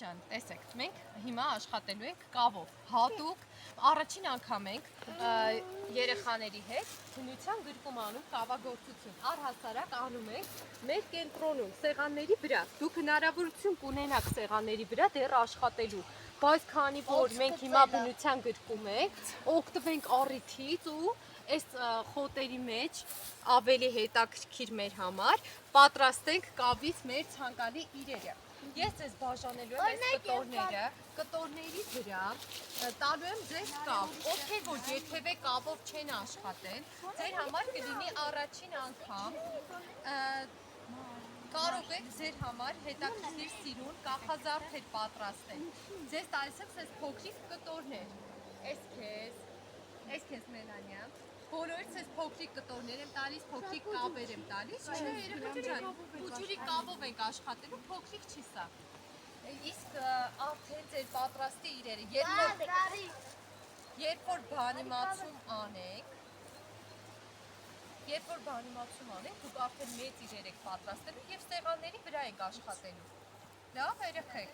Ջան, տեսեք, մենք հիմա աշխատելու ենք կավով, հատուկ, առաջին անգամ ենք երեխաների հետ բնության գրկում անում կավագործություն, առհասարակ անում ենք մեր կենտրոնում, սեղանների վրա, դուք հնարավորություն կունենաք սեղանների վրա դեռ աշխատելու, բայց քանի որ մենք հիմա բնության գրկում ենք, օգտվենք առիթից ու այս խոտերի մեջ ավելի հետաքրքիր մեր համար, պատրաստենք կավից մեր ցանկալի իրերը։ Ես ձեզ բաժանելու եմ այս կտորների վրա, տալու եմ ձեզ կավ, ովքեր որ երբևէ կավով չեն աշխատել, ձեր համար կլինի առաջին անգամ, կարող եք ձեր համար հետաքրքիր սիրուն կախազարդեր պատրաստել, ձեզ տալիս եմ ձեզ փոքրիկ կտորներ, այս քեզ Մելանիա, բոլորից ես փոքրիկ կտորներ եմ տալիս, փոքրիկ կավեր եմ տալիս, չէ երեխաներ ջան, փուջուրի կավով ենք աշխատելու, փոքրիկ չի սա, իսկ արդեն ձեր պատրաստի իրերը, երբ որ բանիմացում անեք, դուք արդեն մեծ իրեր եք պատրաստելու և սեղանների վրա եք աշխատելու, լավ երեխեք։